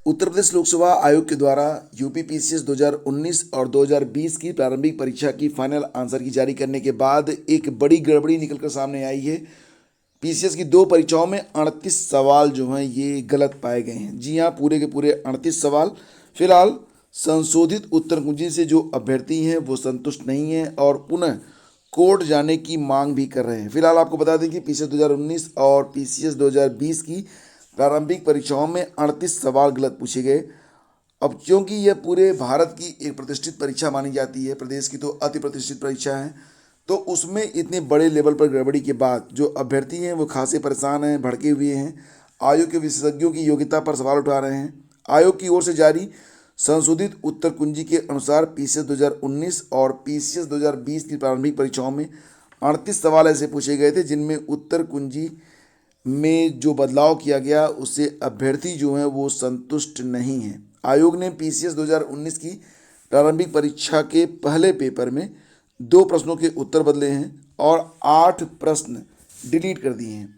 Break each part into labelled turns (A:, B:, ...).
A: उत्तर प्रदेश लोकसेवा आयोग के द्वारा यूपी पीसीएस 2019 और 2020 की प्रारंभिक परीक्षा की फाइनल आंसर की जारी करने के बाद एक बड़ी गड़बड़ी निकलकर सामने आई है। पीसीएस की दो परीक्षाओं में 38 सवाल जो हैं ये गलत पाए गए हैं। जी हाँ, पूरे के पूरे 38 सवाल। फिलहाल संशोधित उत्तर कुंजी से जो अभ्यर्थी हैं वो संतुष्ट नहीं हैं और पुनः कोर्ट जाने की मांग भी कर रहे हैं। फिलहाल आपको बता दें कि पीसीएस 2019 और पीसीएस 2020 की प्रारंभिक परीक्षाओं में 38 सवाल गलत पूछे गए। अब क्योंकि यह पूरे भारत की एक प्रतिष्ठित परीक्षा मानी जाती है, प्रदेश की तो अति प्रतिष्ठित परीक्षा है, तो उसमें इतने बड़े लेवल पर गड़बड़ी के बाद जो अभ्यर्थी हैं वो खासे परेशान हैं, भड़के हुए हैं। आयोग के विशेषज्ञों की योग्यता पर सवाल उठा रहे हैं। आयोग की ओर से जारी संशोधित उत्तर कुंजी के अनुसार पीसीएस 2019 और पीसीएस 2020 की प्रारंभिक परीक्षाओं में 38 सवाल ऐसे पूछे गए थे जिनमें उत्तर कुंजी में जो बदलाव किया गया उससे अभ्यर्थी जो हैं वो संतुष्ट नहीं हैं। आयोग ने पीसीएस 2019 की प्रारंभिक परीक्षा के पहले पेपर में 2 प्रश्नों के उत्तर बदले हैं और 8 प्रश्न डिलीट कर दिए हैं।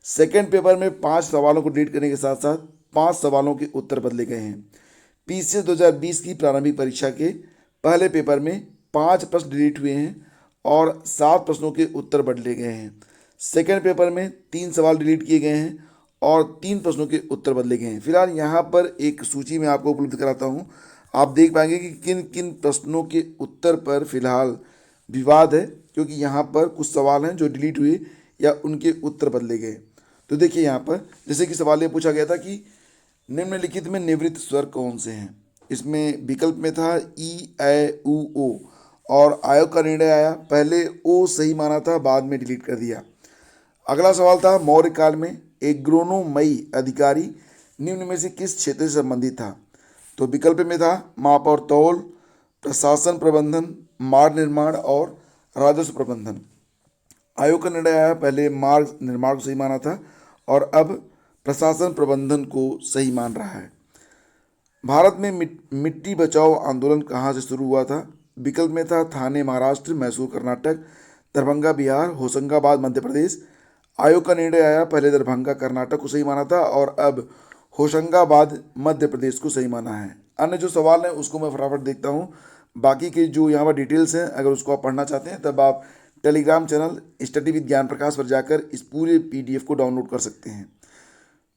A: सेकेंड पेपर में 5 सवालों को डिलीट करने के साथ साथ 5 सवालों के उत्तर बदले गए हैं। पीसीएस 2020 की प्रारंभिक परीक्षा के पहले पेपर में 5 प्रश्न डिलीट हुए हैं और 7 प्रश्नों के उत्तर बदले गए हैं। सेकेंड पेपर में 3 सवाल डिलीट किए गए हैं और 3 प्रश्नों के उत्तर बदले गए हैं। फिलहाल यहाँ पर एक सूची में आपको उपलब्ध कराता हूँ। आप देख पाएंगे कि किन किन प्रश्नों के उत्तर पर फिलहाल विवाद है, क्योंकि यहाँ पर कुछ सवाल हैं जो डिलीट हुए या उनके उत्तर बदले गए। तो देखिए यहाँ पर जैसे कि सवाल ये पूछा गया था कि निम्नलिखित में निवृत्त स्वर कौन से हैं। इसमें विकल्प में था ई, ए, उ, ओ और आयोग का निर्णय आया, पहले ओ सही माना था, बाद में डिलीट कर दिया। अगला सवाल था मौर्य काल में एग्रोनोमई अधिकारी निम्न में से किस क्षेत्र से संबंधित था। तो विकल्प में था माप और तौल, प्रशासन प्रबंधन, मार्ग निर्माण और राजस्व प्रबंधन। आयोग का निर्णय आया, पहले मार्ग निर्माण को सही माना था और अब प्रशासन प्रबंधन को सही मान रहा है। भारत में मिट्टी बचाओ आंदोलन कहाँ से शुरू हुआ था। विकल्प में था थाने महाराष्ट्र, मैसूर कर्नाटक, दरभंगा बिहार, होशंगाबाद मध्य प्रदेश। आयोग का निर्णय आया, पहले दरभंगा कर्नाटक को सही माना था और अब होशंगाबाद मध्य प्रदेश को सही माना है। अन्य जो सवाल हैं उसको मैं फटाफट देखता हूँ। बाकी के जो यहाँ पर डिटेल्स हैं अगर उसको आप पढ़ना चाहते हैं तब आप टेलीग्राम चैनल स्टडी विद ज्ञान प्रकाश पर जाकर इस पूरे पीडीएफ को डाउनलोड कर सकते हैं।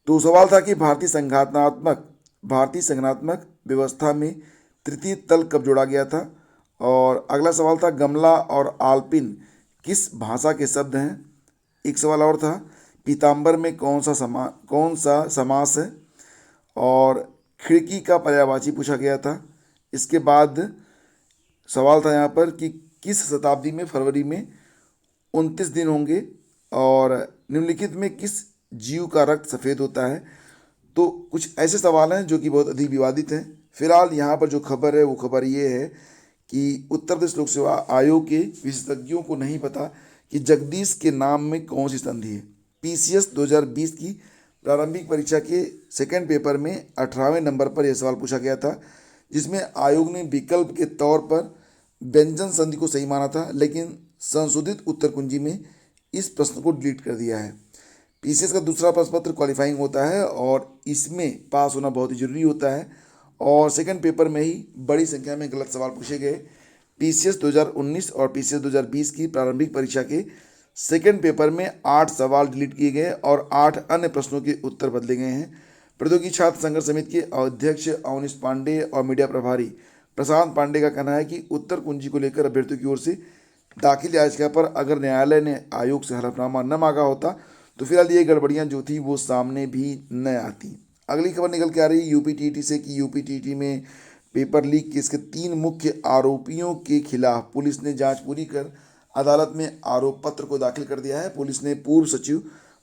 A: तो सवाल था कि भारतीय संगठनात्मक व्यवस्था में तृतीय तल कब जोड़ा गया था। और अगला सवाल था गमला और आल्पिन किस भाषा के शब्द हैं। एक सवाल और था पीताम्बर में कौन सा समास है। और खिड़की का पर्यायवाची पूछा गया था। इसके बाद सवाल था यहाँ पर कि किस शताब्दी में फरवरी में 29 दिन होंगे और निम्नलिखित में किस जीव का रक्त सफ़ेद होता है। तो कुछ ऐसे सवाल हैं जो कि बहुत अधिक विवादित हैं। फिलहाल यहाँ पर जो खबर है वो खबर ये है कि उत्तर प्रदेश लोक सेवा आयोग के विशेषज्ञों को नहीं पता कि जगदीश के नाम में कौन सी संधि है। पीसीएस 2020 की प्रारंभिक परीक्षा के सेकेंड पेपर में 18वें नंबर पर यह सवाल पूछा गया था, जिसमें आयोग ने विकल्प के तौर पर व्यंजन संधि को सही माना था, लेकिन संशोधित उत्तर कुंजी में इस प्रश्न को डिलीट कर दिया है। पीसीएस का दूसरा प्रश्न पत्र क्वालिफाइंग होता है और इसमें पास होना बहुत ही जरूरी होता है और सेकंड पेपर में ही बड़ी संख्या में गलत सवाल पूछे गए। पीसीएस 2019 और पीसीएस 2020 की प्रारंभिक परीक्षा के सेकंड पेपर में 8 सवाल डिलीट किए गए और 8 अन्य प्रश्नों के उत्तर बदले गए हैं। प्रौद्योगिकी छात्र संघर्ष समिति के अध्यक्ष अवनीश पांडे और मीडिया प्रभारी प्रशांत पांडे का कहना है कि उत्तर कुंजी को लेकर अभ्यर्थियों की ओर से दाखिल याचिका पर अगर न्यायालय ने आयोग से हलफनामा न मांगा होता तो फिलहाल ये गड़बड़ियाँ जो थी वो सामने भी न आती। अगली खबर निकल के आ रही है यूपीटीटी से कि यूपीटीटी में पेपर लीक केस के 3 मुख्य आरोपियों के खिलाफ पुलिस ने जांच पूरी कर अदालत में आरोप पत्र को दाखिल कर दिया है। पुलिस ने पूर्व सचिव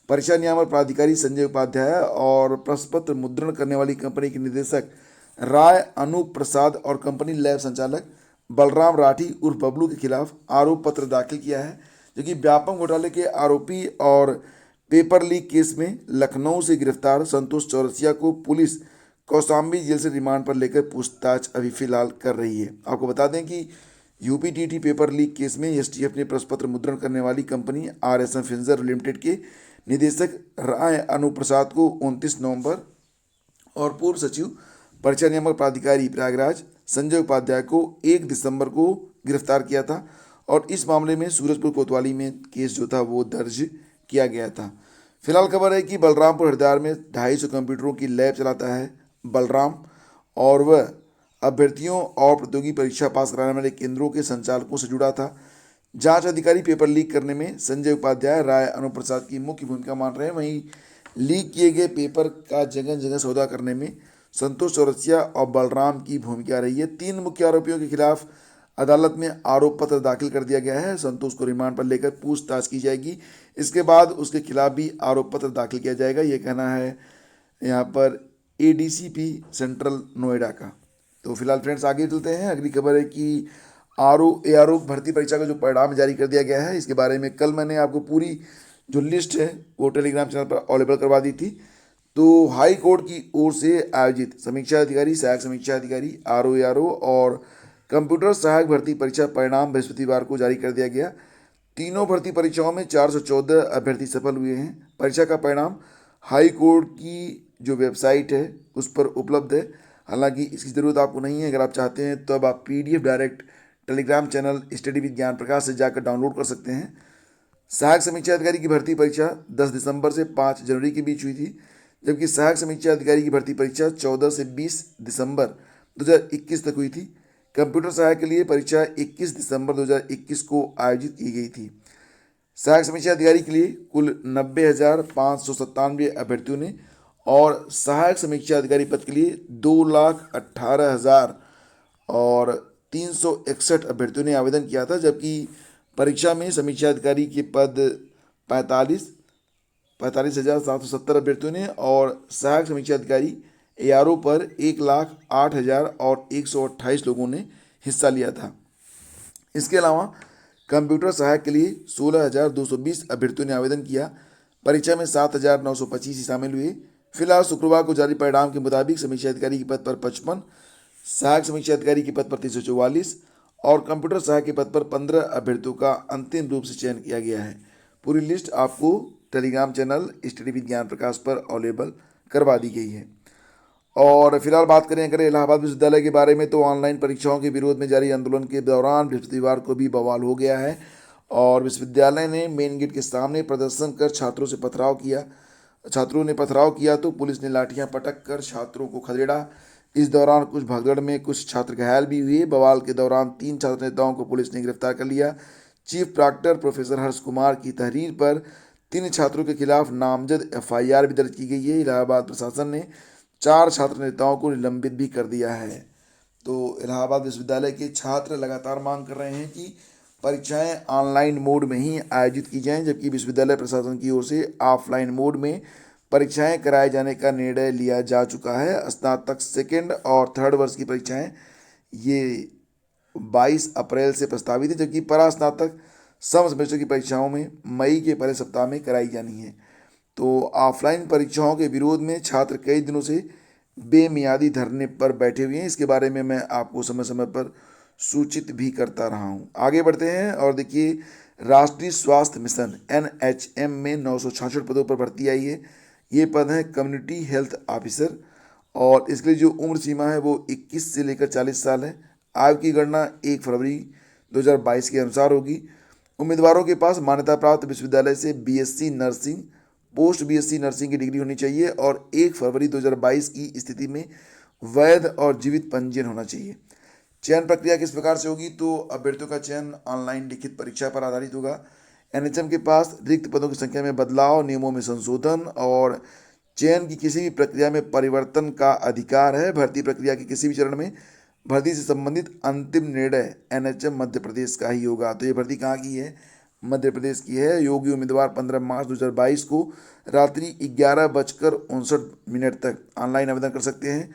A: परीक्षा नियामक प्राधिकारी संजय उपाध्याय और प्रश्न पत्र मुद्रण करने वाली कंपनी के निदेशक राय अनूप प्रसाद और कंपनी लैब संचालक बलराम राठी उर्फ बबलू के खिलाफ आरोप पत्र दाखिल किया है, जो कि व्यापक घोटाले के आरोपी और पेपर लीक केस में लखनऊ से गिरफ्तार संतोष चौरसिया को पुलिस कौशाम्बी जेल से रिमांड पर लेकर पूछताछ अभी फिलहाल कर रही है। आपको बता दें कि यूपीटीटी पेपर लीक केस में एसटीएफ ने प्रश्न पत्र मुद्रण करने वाली कंपनी आरएसएम फिंजर लिमिटेड के निदेशक राय अनूप प्रसाद को 29 नवंबर और पूर्व सचिव परीक्षा नियामक प्राधिकारी प्रयागराज संजय उपाध्याय को 1 दिसंबर को गिरफ्तार किया था और इस मामले में सूरजपुर कोतवाली में केस जो था वो दर्ज किया गया था। फिलहाल खबर है कि बलरामपुर हरिद्वार में 250 कंप्यूटरों की लैब चलाता है बलराम और वह अभ्यर्थियों और प्रतियोगी परीक्षा पास कराने वाले केंद्रों के संचालकों से जुड़ा था। जांच अधिकारी पेपर लीक करने में संजय उपाध्याय राय अनुप प्रसाद की मुख्य भूमिका मान रहे हैं। वहीं लीक किए गए पेपर का जगह जगह सौदा करने में संतोष चौरसिया और बलराम की भूमिका रही है। 3 मुख्य आरोपियों के खिलाफ अदालत में आरोप पत्र दाखिल कर दिया गया है। संतोष को रिमांड पर लेकर पूछताछ की जाएगी। इसके बाद उसके खिलाफ भी आरोप पत्र दाखिल किया जाएगा, ये कहना है यहाँ पर एडीसीपी सेंट्रल नोएडा का। तो फिलहाल फ्रेंड्स आगे चलते हैं। अगली खबर है कि ARO भर्ती परीक्षा का जो परिणाम जारी कर दिया गया है, इसके बारे में कल मैंने आपको पूरी जो लिस्ट है वो टेलीग्राम चैनल पर अवेलेबल करवा दी थी। तो हाई कोर्ट की ओर से आयोजित समीक्षा अधिकारी, सहायक समीक्षा अधिकारी, ARO और कंप्यूटर सहायक भर्ती परीक्षा परिणाम बृहस्पतिवार को जारी कर दिया गया। तीनों भर्ती परीक्षाओं में 414 अभ्यर्थी सफल हुए हैं। परीक्षा का परिणाम हाई कोर्ट की जो वेबसाइट है उस पर उपलब्ध है। हालांकि इसकी ज़रूरत आपको नहीं है। अगर आप चाहते हैं तो अब आप PDF direct Telegram channel study with ज्ञान प्रकाश से जाकर डाउनलोड कर सकते हैं। सहायक समीक्षा अधिकारी की भर्ती परीक्षा 10 दिसंबर से 5 जनवरी के बीच हुई थी, जबकि सहायक समीक्षा अधिकारी की भर्ती परीक्षा 14 से 20 दिसंबर 2021 तक हुई थी। कंप्यूटर सहायक के लिए परीक्षा 21 दिसंबर 2021 को आयोजित की गई थी। सहायक समीक्षा अधिकारी के लिए कुल 90,597 अभ्यर्थियों ने और सहायक समीक्षा अधिकारी पद के लिए 2,18,000 और 361 अभ्यर्थियों ने आवेदन किया था, जबकि परीक्षा में समीक्षा अधिकारी के पद 45,770 अभ्यर्थियों ने और सहायक समीक्षा अधिकारी ARO पर 1,08,000 और 128 लोगों ने हिस्सा लिया था। इसके अलावा कंप्यूटर सहायक के लिए 16,220 अभ्यर्थियों ने आवेदन किया। परीक्षा में 7,925 ही शामिल हुए। फिलहाल शुक्रवार को जारी परिणाम के मुताबिक समीक्षा अधिकारी के पद पर 55, सहायक समीक्षा अधिकारी के पद पर 344 और कंप्यूटर सहायक के पद पर 15 अभ्यर्थियों का अंतिम रूप से चयन किया गया है। पूरी लिस्ट आपको टेलीग्राम चैनल स्टडी विद ज्ञान प्रकाश पर अवेलेबल करवा दी गई है। और फिलहाल बात करें अगर इलाहाबाद विश्वविद्यालय के बारे में, तो ऑनलाइन परीक्षाओं के विरोध में जारी आंदोलन के दौरान बृहस्पतिवार को भी बवाल हो गया है और विश्वविद्यालय ने मेन गेट के सामने प्रदर्शन कर छात्रों से पथराव किया। छात्रों ने पथराव किया तो पुलिस ने लाठियां पटक कर छात्रों को खदेड़ा। इस दौरान कुछ भगदड़ में कुछ छात्र घायल भी हुए। बवाल के दौरान 3 छात्र नेताओं को पुलिस ने गिरफ्तार कर लिया। Chief proctor professor Harsh Kumar की तहरीर पर 3 छात्रों के खिलाफ नामजद FIR भी दर्ज की गई है। इलाहाबाद प्रशासन ने 4 छात्र नेताओं को निलंबित भी कर दिया है। तो इलाहाबाद विश्वविद्यालय के छात्र लगातार मांग कर रहे हैं कि परीक्षाएं ऑनलाइन मोड में ही आयोजित की जाएं, जबकि विश्वविद्यालय प्रशासन की ओर से ऑफलाइन मोड में परीक्षाएं कराए जाने का निर्णय लिया जा चुका है। स्नातक 2nd और 3rd वर्ष की परीक्षाएं ये 22 अप्रैल से प्रस्तावित है, जबकि परास्नातक सम सेमेस्टर की परीक्षाओं में मई के पहले सप्ताह में कराई जानी है। तो ऑफलाइन परीक्षाओं के विरोध में छात्र कई दिनों से बेमियादी धरने पर बैठे हुए हैं। इसके बारे में मैं आपको समय समय पर सूचित भी करता रहा हूं। आगे बढ़ते हैं और देखिए, राष्ट्रीय स्वास्थ्य मिशन NHM में 966 पदों पर भर्ती आई है। ये पद हैं कम्युनिटी हेल्थ ऑफिसर और इसके लिए जो उम्र सीमा है वो 21 से लेकर 40 साल है। आयु की गणना 1 फरवरी 2022 के अनुसार होगी। उम्मीदवारों के पास मान्यता प्राप्त विश्वविद्यालय से BSc nursing, post BSc nursing की डिग्री होनी चाहिए और 1 फरवरी 2022 की स्थिति में वैध और जीवित पंजीयन होना चाहिए। चयन प्रक्रिया किस प्रकार से होगी, तो अभ्यर्थियों का चयन ऑनलाइन लिखित परीक्षा पर आधारित होगा। NHM के पास रिक्त पदों की संख्या में बदलाव, नियमों में संशोधन और चयन की किसी भी प्रक्रिया में परिवर्तन का अधिकार है। भर्ती प्रक्रिया के किसी भी चरण में भर्ती से संबंधित अंतिम निर्णय NHM मध्य प्रदेश का ही होगा। तो ये भर्ती कहाँ की है, मध्य प्रदेश की है। योग्य उम्मीदवार 15 मार्च 2022 को रात्रि 11:59 तक ऑनलाइन आवेदन कर सकते हैं।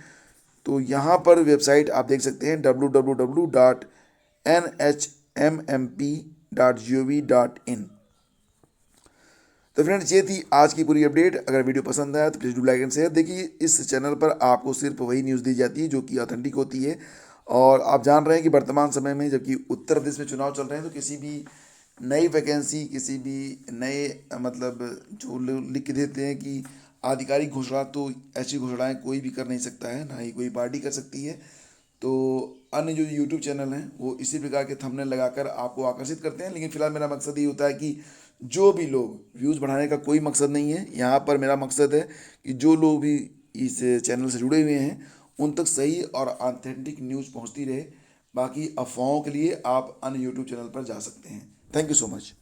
A: तो यहाँ पर वेबसाइट आप देख सकते हैं www.nhmmp.gov.in। तो फ्रेंड्स, ये थी आज की पूरी अपडेट। अगर वीडियो पसंद आया तो please do like and share. देखिए, इस चैनल पर आपको सिर्फ वही न्यूज़ दी जाती है जो कि ऑथेंटिक होती है। और आप जान रहे हैं कि वर्तमान समय में जबकि उत्तर प्रदेश में चुनाव चल रहे हैं, तो किसी भी नई वैकेंसी, किसी भी नए मतलब जो लिख के देते हैं कि आधिकारिक घोषणा तो ऐसी घोषणाएं कोई भी कर नहीं सकता है, ना ही कोई पार्टी कर सकती है। तो अन्य जो यूट्यूब चैनल हैं वो इसी प्रकार के थंबनेल लगाकर आपको आकर्षित करते हैं, लेकिन फिलहाल मेरा मकसद ये होता है कि जो भी लोग व्यूज़ बढ़ाने का कोई मकसद नहीं है, यहाँ पर मेरा मकसद है कि जो लोग भी इस चैनल से जुड़े हुए हैं उन तक सही और ऑथेंटिक न्यूज़ पहुँचती रहे। बाकी अफवाहों के लिए आप अन्य यूट्यूब चैनल पर जा सकते हैं। Thank you so much.